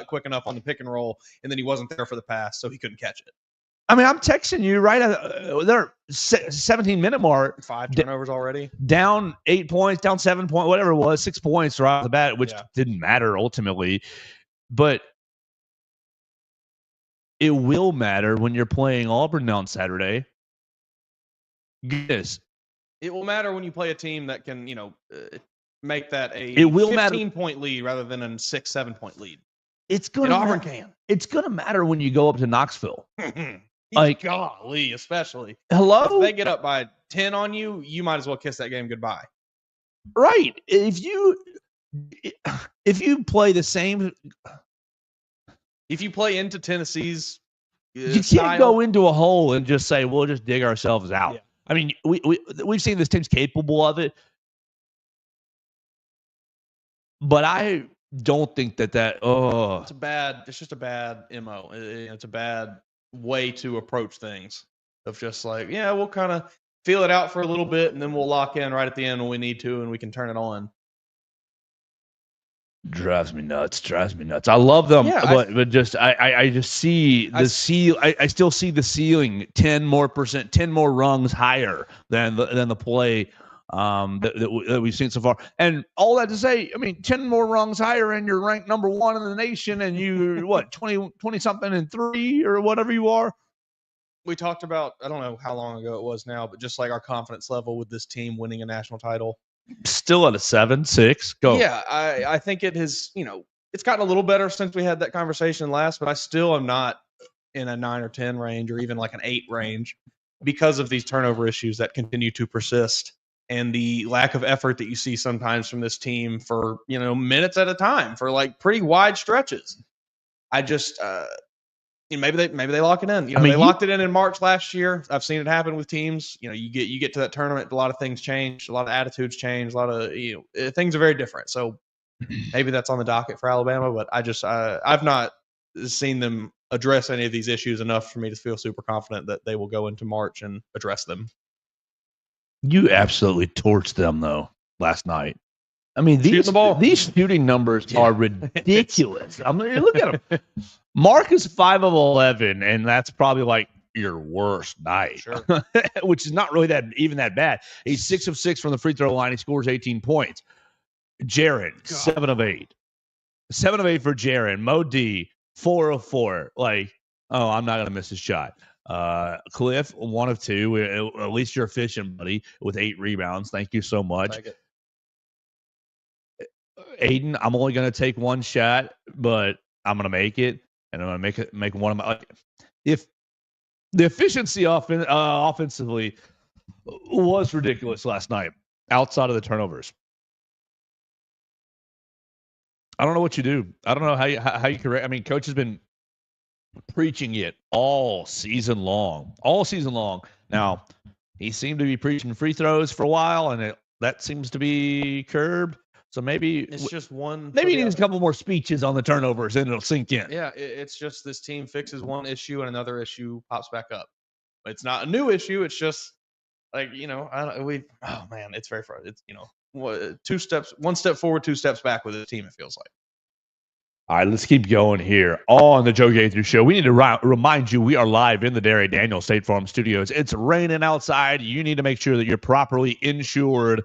Speaker 3: quick enough on the pick and roll, and then he wasn't there for the pass, so he couldn't catch it.
Speaker 2: I mean, I'm texting you right at their 17-minute mark.
Speaker 3: 5 turnovers already.
Speaker 2: Down 8 points, down 7 points, whatever it was, 6 points right off the bat, which didn't matter ultimately. But it will matter when you're playing Auburn on Saturday. Goodness.
Speaker 3: It will matter when you play a team that can, make that a 15-point lead rather than a 6-7 point lead. Auburn can.
Speaker 2: It's gonna matter when you go up to Knoxville.
Speaker 3: Golly, especially.
Speaker 2: Hello?
Speaker 3: If they get up by 10 on you, you might as well kiss that game goodbye.
Speaker 2: Right. If you play the same,
Speaker 3: if you play into Tennessee's
Speaker 2: you can't go into a hole and just say we'll just dig ourselves out. Yeah. I mean, we've seen this team's capable of it, but I don't think that
Speaker 3: it's just a bad MO. It's a bad way to approach things, of just like, we'll kind of feel it out for a little bit and then we'll lock in right at the end when we need to and we can turn it on.
Speaker 2: Drives me nuts. I love them, but just I just see the I still see the ceiling 10 more rungs higher than the play that we've seen so far. And all that to say, I mean, 10 more rungs higher and you're ranked number 1 in the nation, and you 20 something and 3 or whatever you are.
Speaker 3: We talked about, I don't know how long ago it was now, but just like our confidence level with this team winning a national title.
Speaker 2: Still at a 7-6. Go.
Speaker 3: Yeah, I think it has, it's gotten a little better since we had that conversation last, but I still am not in a 9 or 10 range or even like an 8 range because of these turnover issues that continue to persist and the lack of effort that you see sometimes from this team for, minutes at a time for like pretty wide stretches. I just maybe they lock it in. They locked it in March last year. I've seen it happen with teams. You get to that tournament, a lot of things change, a lot of attitudes change, a lot of things are very different. So maybe that's on the docket for Alabama, but I've not seen them address any of these issues enough for me to feel super confident that they will go into March and address them.
Speaker 2: You absolutely torched them though last night. I mean,
Speaker 3: Shooting the ball.
Speaker 2: these shooting numbers are ridiculous. I mean, look at them. Mark is 5 of 11, and that's probably like your worst night,
Speaker 3: Sure.
Speaker 2: which is not really that bad. He's 6 of 6 from the free throw line. He scores 18 points. Jaron, 7 of 8. 7 of 8 for Jaron. Mo D, 4 of 4. Like, oh, I'm not going to miss a shot. Cliff, 1 of 2. At least you're efficient, buddy, with 8 rebounds. Thank you so much. Aiden, I'm only going to take 1 shot, but I'm going to make it, and I'm going to make one of my. If the efficiency offensively was ridiculous last night, outside of the turnovers. I don't know what you do. I don't know how you correct. I mean, coach has been preaching it all season long. Now, he seemed to be preaching free throws for a while, and that seems to be curbed. So maybe
Speaker 3: it's just one.
Speaker 2: Maybe he needs a couple more speeches on the turnovers, and it'll sink in.
Speaker 3: Yeah, it's just this team fixes one issue and another issue pops back up. It's not a new issue. It's just like oh man, it's very frustrating. It's 1 step forward, 2 steps back with the team. It feels like.
Speaker 2: All right, let's keep going here on the Joe Gaither Show. We need to remind you we are live in the Derry Daniel State Farm Studios. It's raining outside. You need to make sure that you're properly insured.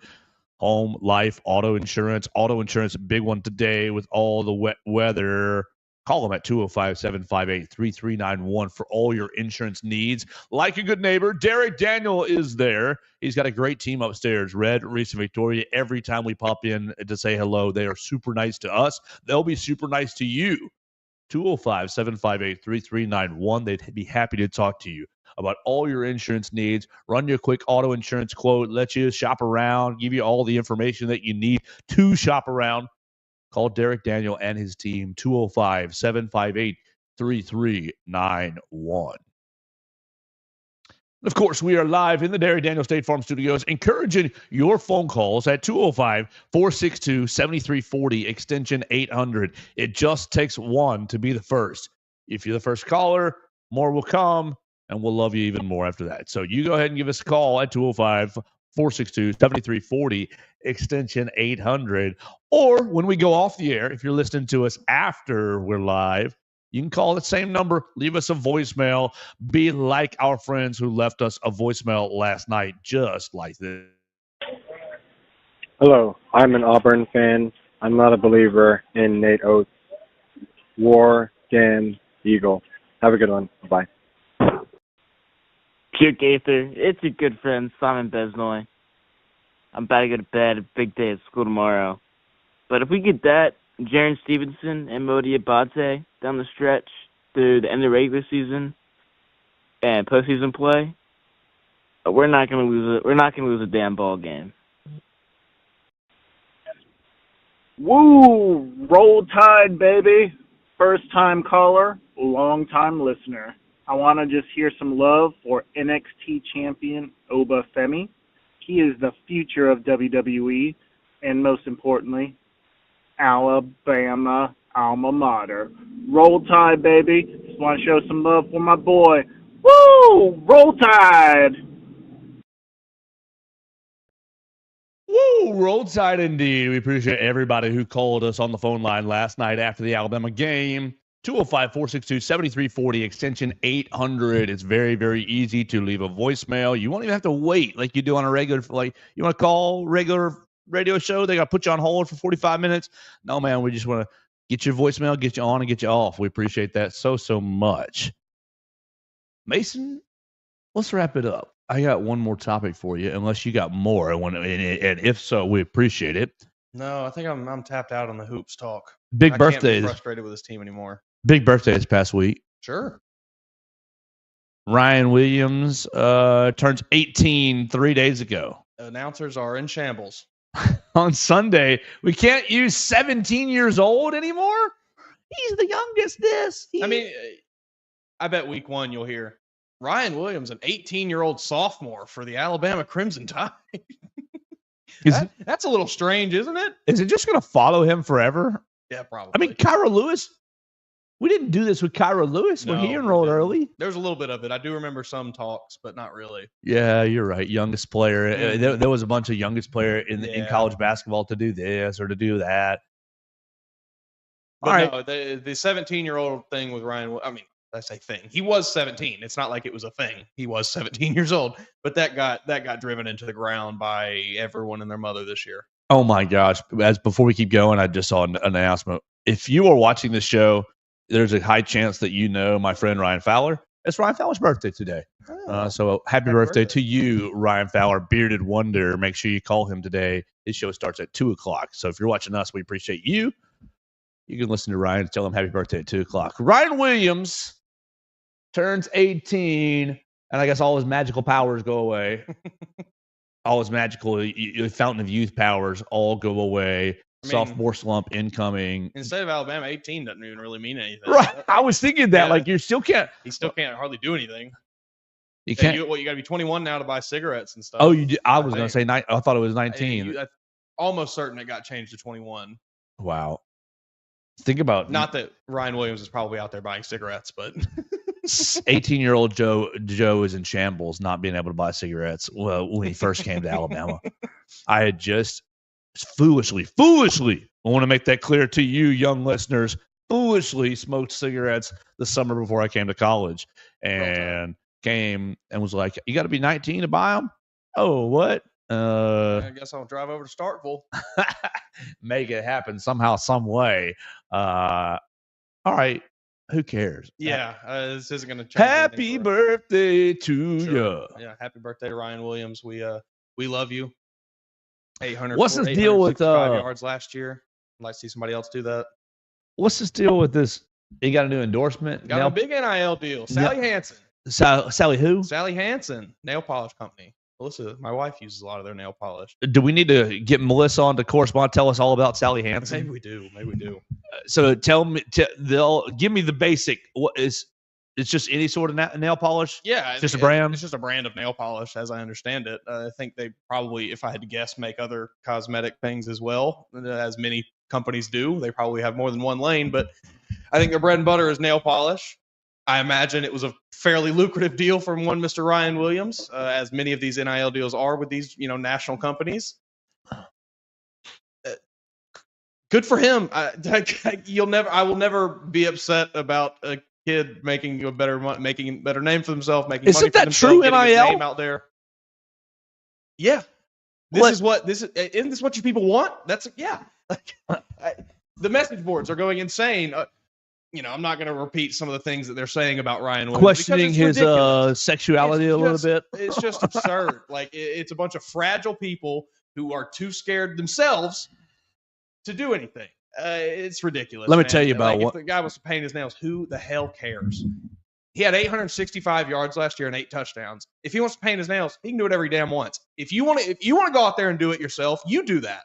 Speaker 2: Home, life, auto insurance. Auto insurance, a big one today with all the wet weather. Call them at 205-758-3391 for all your insurance needs. Like a good neighbor, Derek Daniel is there. He's got a great team upstairs. Red, Reese, and Victoria. Every time we pop in to say hello, they are super nice to us. They'll be super nice to you. 205-758-3391. They'd be happy to talk to you about all your insurance needs, run you a quick auto insurance quote, let you shop around, give you all the information that you need to shop around. Call Derek Daniel and his team, 205-758-3391. Of course, we are live in the Derry Daniel State Farm Studios, encouraging your phone calls at 205-462-7340, extension 800. It just takes one to be the first. If you're the first caller, more will come, and we'll love you even more after that. So you go ahead and give us a call at 205-462-7340, extension 800. Or when we go off the air, if you're listening to us after we're live, you can call the same number, leave us a voicemail, be like our friends who left us a voicemail last night, just like this.
Speaker 4: Hello, I'm an Auburn fan. I'm not a believer in Nate Oates. War, Dan, Eagle. Have a good one. Bye.
Speaker 5: Dear Gaither, it's your good friend Simon Besnoy. I'm about to go to bed. A big day at school tomorrow. But if we get that, Jaron Stevenson and Modi Abate down the stretch through the end of the regular season and postseason play, we're not gonna lose a damn ball game.
Speaker 6: Woo! Roll Tide, baby. First time caller, long time listener. I want to just hear some love for NXT champion Oba Femi. He is the future of WWE, and most importantly, Alabama alma mater. Roll Tide, baby. Just want to show some love for my boy. Woo! Roll Tide!
Speaker 2: Woo! Roll Tide indeed. We appreciate everybody who called us on the phone line last night after the Alabama game. 205-462-7340, extension 800. It's very, very easy to leave a voicemail. You won't even have to wait like you do on a regular, like you want to call regular radio show. They got to put you on hold for 45 minutes. No, man, we just want to get your voicemail, get you on, and get you off. We appreciate that so much. Mason, let's wrap it up. I got one more topic for you, unless you got more. And if so, we appreciate it.
Speaker 3: No, I think I'm tapped out on the hoops talk.
Speaker 2: Big birthday.
Speaker 3: I can't be frustrated with this team anymore.
Speaker 2: Big birthday this past week.
Speaker 3: Sure.
Speaker 2: Ryan Williams turns 18 3 days ago.
Speaker 3: Announcers are in shambles.
Speaker 2: On Sunday, we can't use 17 years old anymore. He's the youngest.
Speaker 3: I bet week 1 you'll hear Ryan Williams, an 18-year-old sophomore for the Alabama Crimson Tide. That's a little strange, isn't it?
Speaker 2: Is it just going to follow him forever?
Speaker 3: Yeah, probably.
Speaker 2: I mean, Kyra Lewis, we didn't do this with Kyra Lewis when he enrolled early.
Speaker 3: There's a little bit of it. I do remember some talks, but not really.
Speaker 2: Yeah, you're right. Youngest player.
Speaker 3: Mhm.
Speaker 2: There was a bunch of youngest player in college basketball to do this or to do that.
Speaker 3: But no, the 17-year-old thing with Ryan, I mean, I say thing. He was 17. It's not like it was a thing. He was 17 years old, but that got driven into the ground by everyone and their mother this year.
Speaker 2: Oh my gosh. Before we keep going, I just saw an announcement. If you are watching this show, there's a high chance that you know my friend Ryan Fowler. It's Ryan Fowler's birthday today. So happy birthday to you, Ryan Fowler, Bearded Wonder. Make sure you call him today. His show starts at 2 o'clock. So if you're watching us, we appreciate you. You can listen to Ryan and tell him happy birthday at 2 o'clock. Ryan Williams turns 18, and I guess all his magical powers go away. All his magical fountain of youth powers all go away. Sophomore slump incoming.
Speaker 3: Instead of Alabama, 18 doesn't even really mean anything.
Speaker 2: Right. I was thinking that. Like, you still can't.
Speaker 3: He still can't hardly do anything.
Speaker 2: You can't.
Speaker 3: You got to be 21 now to buy cigarettes and stuff.
Speaker 2: Oh, you did? I was going to say I thought it was 19.
Speaker 3: I'm almost certain it got changed to 21.
Speaker 2: Wow. Think about.
Speaker 3: Not that Ryan Williams is probably out there buying cigarettes, but
Speaker 2: 18-year-old Joe is in shambles, not being able to buy cigarettes. Well, when he first came to Alabama, I had just foolishly, I want to make that clear to you, young listeners, foolishly smoked cigarettes the summer before I came to college, and came and was like, "You got to be 19 to buy them." Oh, what?
Speaker 3: I guess I'll drive over to Starkville.
Speaker 2: Make it happen somehow, some way. All right. Who cares?
Speaker 3: Yeah, this isn't going to change.
Speaker 2: Happy birthday to you.
Speaker 3: Yeah, happy birthday to Ryan Williams. We love you. 800.
Speaker 2: What's this deal with
Speaker 3: yards last year? I'd like to see somebody else do that.
Speaker 2: What's this deal with this? You got a new endorsement?
Speaker 3: Got a big NIL deal. Sally Hansen.
Speaker 2: Sally who?
Speaker 3: Sally Hansen, nail polish company. Melissa, my wife uses a lot of their nail polish.
Speaker 2: Do we need to get Melissa on to correspond? Tell us all about Sally Hansen.
Speaker 3: Maybe we do.
Speaker 2: So tell me, they'll give me the basic. What is? It's just any sort of nail polish.
Speaker 3: Yeah,
Speaker 2: it's just a brand.
Speaker 3: It's just a brand of nail polish, as I understand it. I think they probably, if I had to guess, make other cosmetic things as well, as many companies do. They probably have more than one lane, but I think their bread and butter is nail polish. I imagine it was a fairly lucrative deal from one Mr. Ryan Williams, as many of these NIL deals are with these, national companies. Good for him. I will never be upset about a kid making a better name for themselves, making money for
Speaker 2: Isn't that
Speaker 3: themselves,
Speaker 2: true?
Speaker 3: getting his
Speaker 2: NIL
Speaker 3: name out there. Yeah, isn't this what you people want? The message boards are going insane. I'm not going to repeat some of the things that they're saying about Ryan Williams.
Speaker 2: Questioning his sexuality a little bit.
Speaker 3: It's just absurd. Like, it's a bunch of fragile people who are too scared themselves to do anything. It's ridiculous.
Speaker 2: Let me tell you about
Speaker 3: if the guy wants to paint his nails, who the hell cares? He had 865 yards last year and 8 touchdowns. If he wants to paint his nails, he can do it every damn once. If you want to go out there and do it yourself, you do that.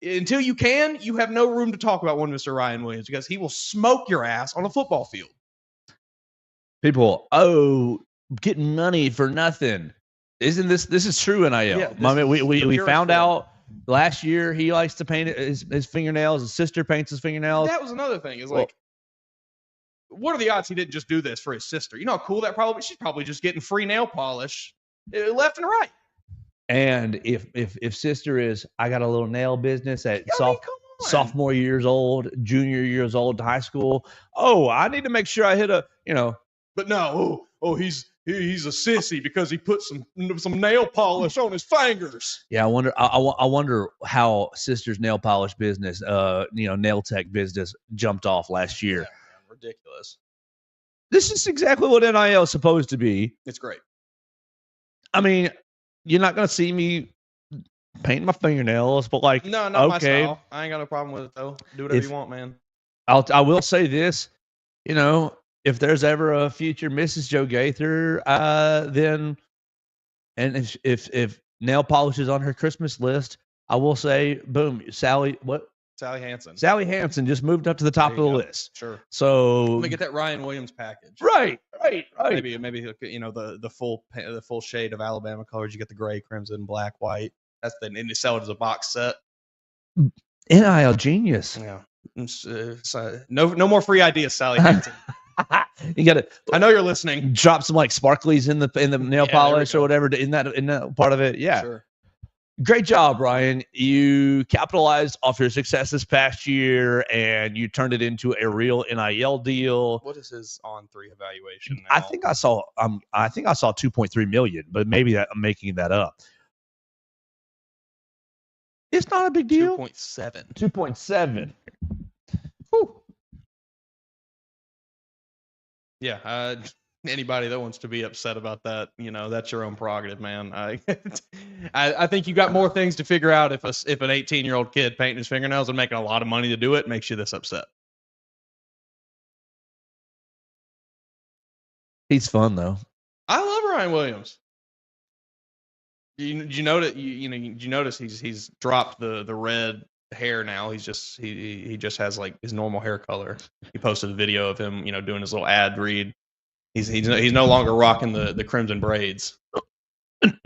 Speaker 3: Until you can, you have no room to talk about one Mr. Ryan Williams, because he will smoke your ass on a football field.
Speaker 2: People, getting money for nothing. Isn't this is true, NIL?
Speaker 3: Yeah,
Speaker 2: I mean, we found out last year he likes to paint his fingernails. His sister paints his fingernails.
Speaker 3: That was another thing. What are the odds he didn't just do this for his sister? You know how cool that probably? She's probably just getting free nail polish left and right.
Speaker 2: And if sister is, I got a little nail business at sophomore years old, junior years old to high school. Oh, I need to make sure I hit
Speaker 3: But no, he's a sissy because he put some nail polish on his fingers.
Speaker 2: Yeah, I wonder how sister's nail polish business, nail tech business jumped off last year.
Speaker 3: Yeah, man, ridiculous.
Speaker 2: This is exactly what NIL is supposed to be.
Speaker 3: It's great.
Speaker 2: I mean, you're not going to see me paint my fingernails, but
Speaker 3: no, not my style. I ain't got no problem with it though. Do whatever you want, man.
Speaker 2: I will say this, if there's ever a future Mrs. Joe Gaither, then, and if nail polish is on her Christmas list, I will say, boom, Sally Hansen just moved up to the top of the list.
Speaker 3: Sure.
Speaker 2: So
Speaker 3: let me get that Ryan Williams package.
Speaker 2: Right.
Speaker 3: Maybe the full shade of Alabama colors. You get the gray, crimson, black, white. And they sell it as a box set.
Speaker 2: NIL genius.
Speaker 3: Yeah. No more free ideas, Sally Hansen.
Speaker 2: You got to.
Speaker 3: I know you're listening.
Speaker 2: Drop some like sparklies in the nail polish or whatever in that part of it. Yeah.
Speaker 3: Sure.
Speaker 2: Great job, Ryan. You capitalized off your success this past year, and you turned it into a real NIL deal.
Speaker 3: What is his on-3 evaluation now?
Speaker 2: I think I saw 2.3 million, but maybe I'm making that up. It's not a big deal.
Speaker 3: 2.7.
Speaker 2: 2.7.
Speaker 3: Yeah. Anybody that wants to be upset about that, that's your own prerogative, man. I think you got more things to figure out if an 18-year-old kid painting his fingernails and making a lot of money to do it makes you this upset.
Speaker 2: He's fun though.
Speaker 3: I love Ryan Williams. Did you notice he's dropped the red hair now? He just has like his normal hair color. He posted a video of him, doing his little ad read. He's no longer rocking the crimson braids.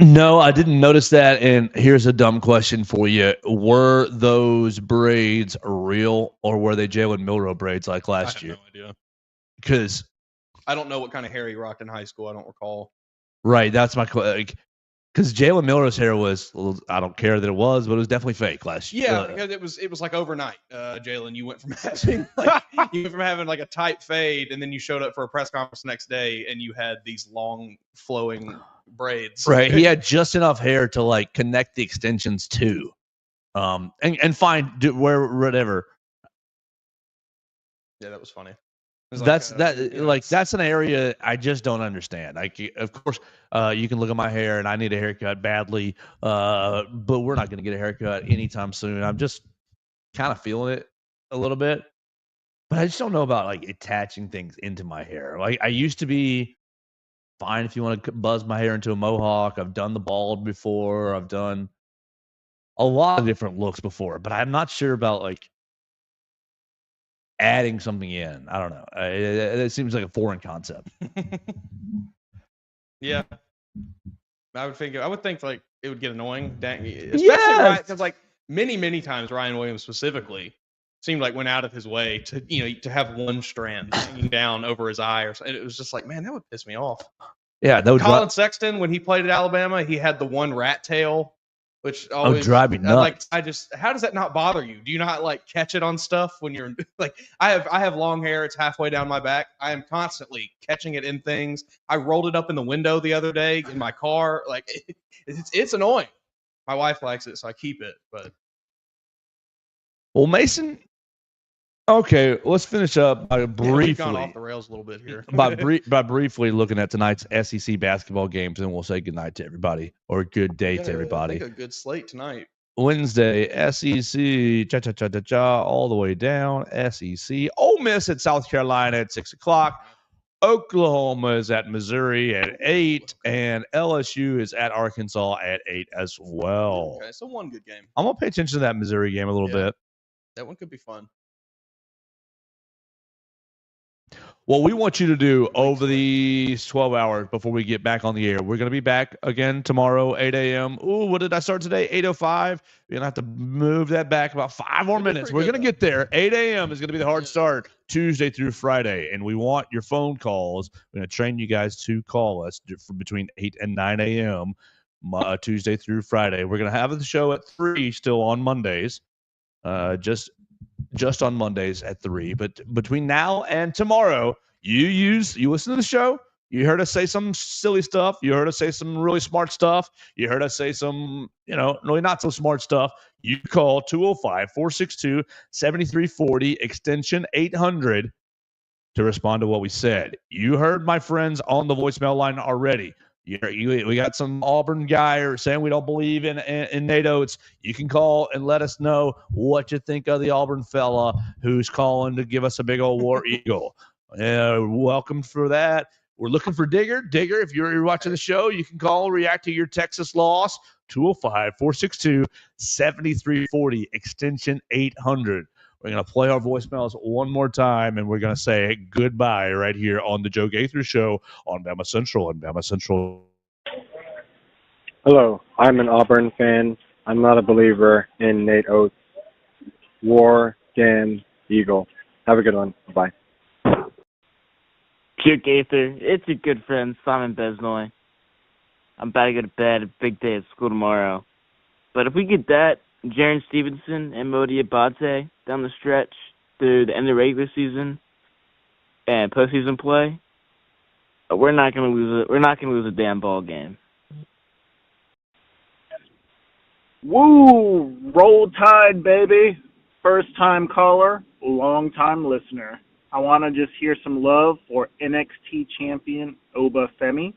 Speaker 2: No, I didn't notice that. And here's a dumb question for you: were those braids real, or were they Jalen Milroe braids like last year?
Speaker 3: I have no idea.
Speaker 2: Because
Speaker 3: I don't know what kind of hair he rocked in high school. I don't recall.
Speaker 2: Right, that's my question. Because Jalen Milroe's hair was, I don't care that it was, but it was definitely fake last year.
Speaker 3: Yeah, because it was like overnight. Jalen, you went from having like a tight fade, and then you showed up for a press conference the next day, and you had these long flowing braids.
Speaker 2: Right, he had just enough hair to like connect the extensions to, and find whatever.
Speaker 3: Yeah, that was funny.
Speaker 2: That's an area I just don't understand. Like, of course, you can look at my hair, and I need a haircut badly, but we're not going to get a haircut anytime soon. I'm just kind of feeling it a little bit, but I just don't know about like attaching things into my hair. Like, I used to be fine if you want to buzz my hair into a mohawk. I've done the bald before. I've done a lot of different looks before, but I'm not sure about like adding something in. I don't know. It seems like a foreign concept.
Speaker 3: Yeah, I would think like it would get annoying, especially because like many times Ryan Williams specifically seemed like went out of his way to have one strand hanging down over his eye or something. It was just like, man, that would piss me off.
Speaker 2: Yeah, that would.
Speaker 3: Colin Sexton, when he played at Alabama, he had the one rat tail, which always
Speaker 2: drive me nuts.
Speaker 3: How does that not bother you? Do you not like catch it on stuff when you're like, I have long hair. It's halfway down my back. I am constantly catching it in things. I rolled it up in the window the other day in my car. Like it's annoying. My wife likes it, so I keep it. But
Speaker 2: well, Mason. Okay, let's finish up by briefly.
Speaker 3: We've gone off the rails a little bit here.
Speaker 2: by briefly looking at tonight's SEC basketball games, and we'll say good night to everybody or good day to everybody.
Speaker 3: I think a good slate tonight.
Speaker 2: Wednesday, SEC, all the way down. SEC, Ole Miss at South Carolina at 6:00. Oklahoma is at Missouri at 8, and LSU is at Arkansas at 8 as well.
Speaker 3: Okay, so one good game.
Speaker 2: I'm gonna pay attention to that Missouri game a little bit.
Speaker 3: That one could be fun.
Speaker 2: What we want you to do over these 12 hours before we get back on the air, we're going to be back again tomorrow, 8 a.m. Ooh, what did I start today? 8:05. We're going to have to move that back about 5 more minutes. We're going to get there. 8 a.m. is going to be the hard start Tuesday through Friday, and we want your phone calls. We're going to train you guys to call us for between 8 and 9 a.m. Tuesday through Friday. We're going to have the show at 3 still on Mondays, just on Mondays at 3. But between now and tomorrow, you listen to the show. You heard us say some silly stuff. You heard us say some really smart stuff. You heard us say some, really not so smart stuff. You call 205-462-7340, extension 800 to respond to what we said. You heard my friends on the voicemail line already. We got some Auburn guy saying we don't believe in Nate Oates. You can call and let us know what you think of the Auburn fella who's calling to give us a big old war eagle. Welcome for that. We're looking for Digger. Digger, if you're watching the show, you can call, react to your Texas loss, 205-462-7340, extension 800. We're going to play our voicemails one more time, and we're going to say goodbye right here on the Joe Gaither Show on BamaCentral and BamaCentral.
Speaker 4: Hello, I'm an Auburn fan. I'm not a believer in Nate Oates. War, Gan, Eagle. Have a good one. Bye.
Speaker 5: Dear Gaither, it's your good friend Simon Besnoy. I'm about to go to bed. A big day at school tomorrow. But if we get that, Jaron Stevenson and Modi Abate down the stretch through the end of the regular season and postseason play, we're not gonna lose it. We're not gonna lose a damn ball game.
Speaker 6: Woo! Roll Tide, baby. First time caller, long time listener. I want to just hear some love for NXT champion Oba Femi.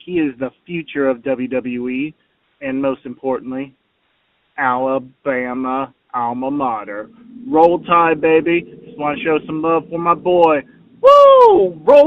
Speaker 6: He is the future of WWE, and most importantly, Alabama alma mater. Roll Tide, baby. Just want to show some love for my boy. Woo! Roll